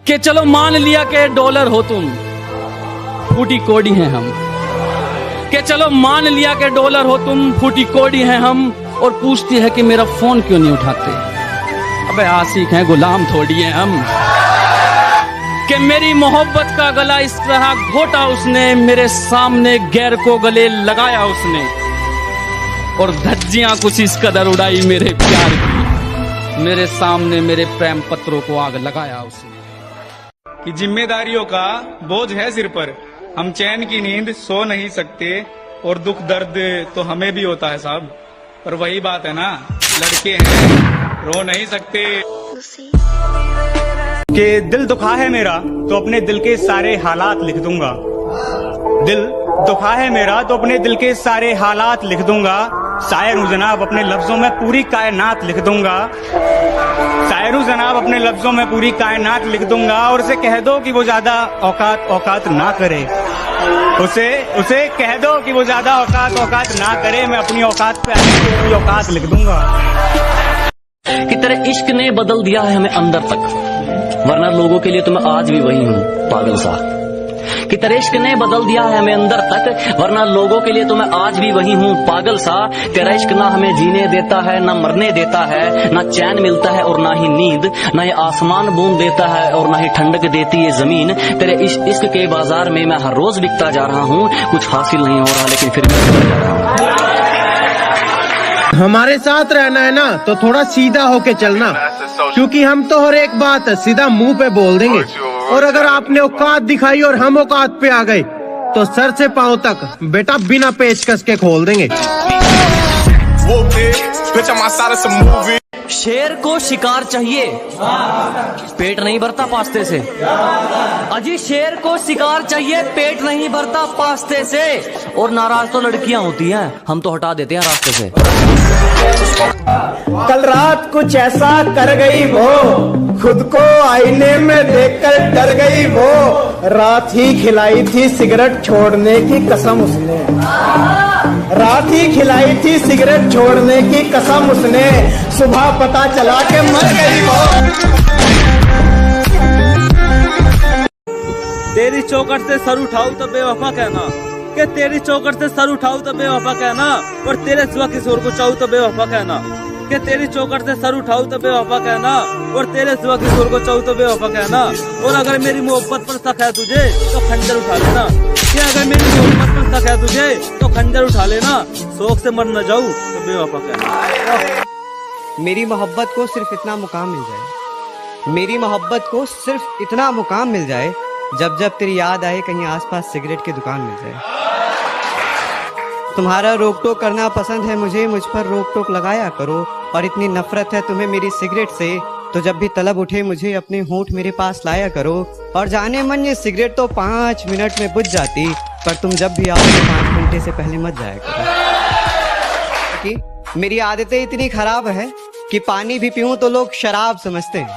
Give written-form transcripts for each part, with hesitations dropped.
कि चलो मान लिया कि डॉलर हो तुम, फूटी कोड़ी हैं हम। कि चलो मान लिया कि डॉलर हो तुम, फूटी कोड़ी हैं हम। और पूछती है कि मेरा फोन क्यों नहीं उठाते। अबे आशिक हैं, गुलाम थोड़ी हैं हम। कि मेरी मोहब्बत का गला इस तरह घोटा उसने, मेरे सामने गैर को गले लगाया उसने। और धज्जियां कुछ इस कदर उड़ाई मेरे प्यार की, मेरे सामने मेरे प्रेम पत्रों को आग लगाया उसने। कि जिम्मेदारियों का बोझ है सिर पर, हम चैन की नींद सो नहीं सकते। और दुख दर्द तो हमें भी होता है साहब, पर वही बात है ना, लड़के हैं रो नहीं सकते। कि दिल दुखा है मेरा तो अपने दिल के सारे हालात लिख दूंगा। दिल दुखा है मेरा तो अपने दिल के सारे हालात लिख दूंगा। शायर हूँ जनाब, अपने लफ्जों में पूरी कायनात लिख दूंगा। शायर हूँ जनाब, अपने लफ्जों में पूरी कायनात लिख दूंगा। और उसे कह दो कि वो ज्यादा औकात ना करे। उसे कह दो कि वो ज्यादा औकात ना करे। मैं अपनी औकात पे अपनी औकात लिख दूंगा। कि तेरे इश्क ने बदल दिया है हमें अंदर तक, वरना लोगों के लिए तो मैं आज भी वही हूँ पागल सा। कि तेरे इश्क ने बदल दिया है हमें अंदर तक, वरना लोगों के लिए तो मैं आज भी वही हूँ पागल सा। तेरा इश्क ना हमें जीने देता है, ना मरने देता है, ना चैन मिलता है और ना ही नींद, ना ये आसमान बूंद देता है और ना ही ठंडक देती है जमीन। तेरे इश्क के बाजार में मैं हर रोज बिकता जा रहा हूँ। कुछ हासिल नहीं हो रहा लेकिन फिर भी बिकता जा रहा हूँ। हमारे साथ रहना है ना तो थोड़ा सीधा होके चलना, क्योंकि हम तो हर एक बात सीधा मुंह पे बोल देंगे। और अगर आपने औकात दिखाई और हम औकात पे आ गए तो सर से पांव तक बेटा बिना पेचकस के खोल देंगे। शेर को शिकार चाहिए, पेट नहीं भरता पास्ते से। अजी शेर को शिकार चाहिए, पेट नहीं भरता पास्ते से। और नाराज तो लड़कियां होती हैं, हम तो हटा देते हैं रास्ते से। कल रात कुछ ऐसा कर गई वो, खुद को आईने में देखकर डर गई वो। रात ही खिलाई थी सिगरेट छोड़ने की कसम उसने। रात ही खिलाई थी सिगरेट छोड़ने की कसम उसने। सुबह पता चला के मर गई वो। तेरी चौखट से सर उठाऊं तो बेवफा कहना, कि तेरी चौखट से सर उठाऊं तो बेवफा कहना। और तेरे सिवा किसी और को चाहूं तो बेवफा कहना। कि तेरी चौखट से सर उठाऊं तो बेवफा कहना। और तेरे सिवा किसी और को चाहूं तो बेवफा कहना। और अगर मेरी मोहब्बत पर शक है तुझे तो खंजर उठा लेना। कि अगर मेरी मोहब्बत पर शक है तुझे तो खंजर उठा लेना। शौक से मर न जाऊं तो बेवफा कहना। मेरी मोहब्बत को सिर्फ इतना मुकाम मिल जाए, मेरी मोहब्बत को सिर्फ इतना मुकाम मिल जाए, जब जब तेरी याद आए कहीं आसपास सिगरेट की दुकान मिल जाए। तुम्हारा रोक टोक करना पसंद है मुझे, मुझ पर रोक टोक लगाया करो। और इतनी नफरत है तुम्हें मेरी सिगरेट से, तो जब भी तलब उठे मुझे अपने होंठ मेरे पास लाया करो। और जाने मन ये सिगरेट तो 5 मिनट में बुझ जाती, पर तुम जब भी आओ 5 घंटे से पहले मत जाया करो। कि मेरी आदतें इतनी खराब है कि पानी भी पीऊं तो लोग शराब समझते हैं।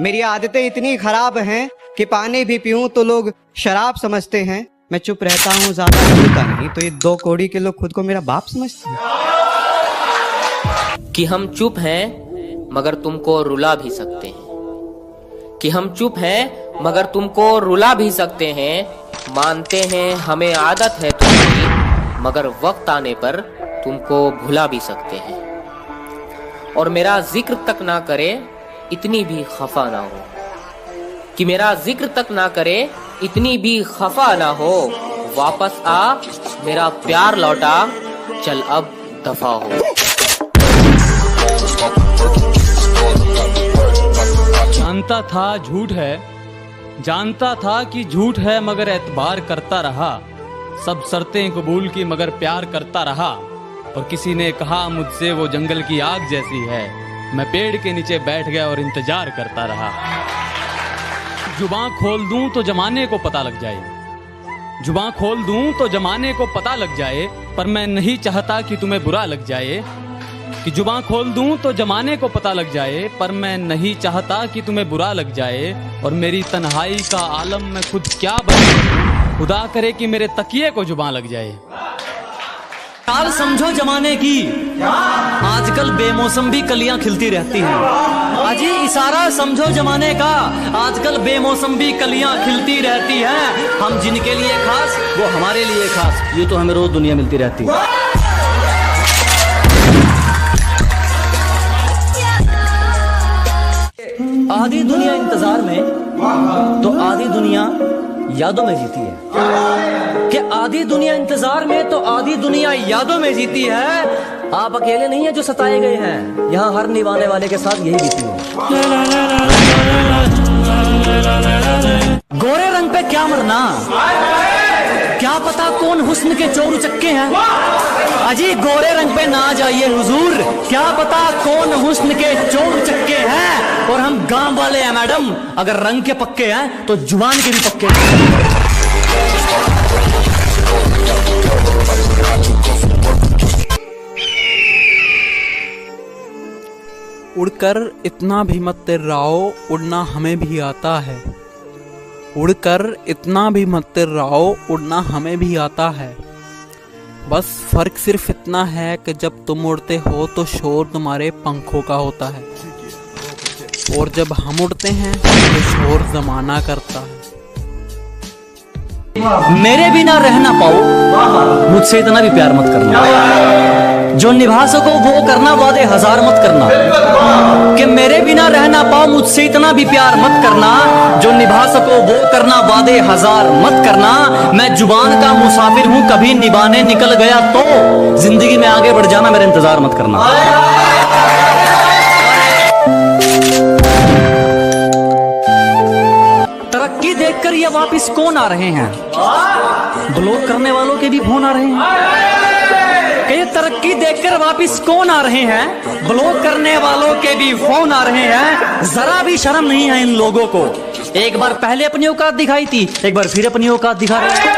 मेरी आदतें इतनी खराब हैं कि पानी भी पीऊं तो लोग शराब समझते हैं। मैं चुप रहता हूँ, ज्यादा बोलता नहीं, तो ये 2 कौड़ी के लोग खुद को मेरा बाप समझते हैं। कि हम चुप हैं मगर तुमको रुला भी सकते हैं। कि हम चुप हैं मगर तुमको रुला भी सकते हैं। मानते हैं हमें आदत है तुम्हारी, मगर वक्त आने पर तुमको भुला भी सकते हैं। और मेरा जिक्र तक ना करे इतनी भी खफा ना हो। कि मेरा जिक्र तक ना करे इतनी भी खफा ना हो। वापस आ मेरा प्यार लौटा, चल अब दफा हो। जानता था झूठ है, जानता था कि झूठ है, मगर एतबार करता रहा। सब शर्तें कबूल की मगर प्यार करता रहा। और किसी ने कहा मुझसे वो जंगल की आग जैसी है। मैं पेड़ के नीचे बैठ गया और इंतजार करता रहा। जुबां खोल दूं तो जमाने को पता लग जाए, जुबां खोल दूं तो जमाने को पता लग जाए। पर मैं नहीं चाहता कि तुम्हें बुरा लग जाए। कि जुबां खोल दूं तो जमाने को पता लग जाए, पर मैं नहीं चाहता कि तुम्हें बुरा लग जाए। और मेरी तन्हाई का आलम मैं खुद क्या बनूं, खुदा करे कि मेरे तकिए को जुबां लग जाए। चाल समझो जमाने की, आजकल बेमौसम भी कलियां खिलती रहती हैं। अजी इशारा समझो जमाने का, आजकल बेमौसम भी कलियां खिलती रहती हैं। हम जिनके लिए खास वो हमारे लिए खास, ये तो हमें रोज दुनिया मिलती रहती है। आधी दुनिया इंतजार में तो आधी दुनिया यादों में जीती है। कि आधी दुनिया इंतजार में तो आधी दुनिया यादों में जीती है। आप अकेले नहीं है जो सताए गए हैं, यहाँ हर निभाने वाले के साथ यही बीती है। गोरे रंग पे क्या मरना, क्या पता कौन हुस्न के चोर उचक्के हैं। अजी गोरे रंग पे ना जाइए हुजूर, क्या पता कौन हुस्न के चोर उचक्के हैं। और हम गांव वाले हैं मैडम, अगर रंग के पक्के हैं तो जुबान के भी पक्के हैं। उड़कर इतना भी मत तिर्राओ, उड़ना हमें भी आता है। उड़कर इतना भी मत तिर्राओ, उड़ना हमें भी आता है। बस फर्क सिर्फ इतना है कि जब तुम उड़ते हो तो शोर तुम्हारे पंखों का होता है, और जब हम उड़ते हैं तो शोर जमाना करता है। मेरे बिना रह ना पाओ, मुझसे इतना भी प्यार मत करना। जो निभा सको वो करना, वादे हजार मत करना। कि मेरे बिना रह ना पाओ, मुझसे इतना भी प्यार मत करना। जो निभा सको वो करना, वादे हजार मत करना। मैं जुबान का मुसाफिर हूं, कभी निभाने निकल गया तो जिंदगी में आगे बढ़ जाना, मेरा इंतजार मत करना। तरक्की देखकर ये वापिस कौन आ रहे हैं, ब्लॉक करने वालों के भी फोन आ रहे हैं। कि ये तरक्की देखकर वापिस कौन आ रहे हैं, ब्लॉक करने वालों के भी फोन आ रहे हैं। जरा भी शर्म नहीं है इन लोगों को। एक बार पहले अपनी औकात दिखाई थी, एक बार फिर अपनी औकात दिखा रहे हैं।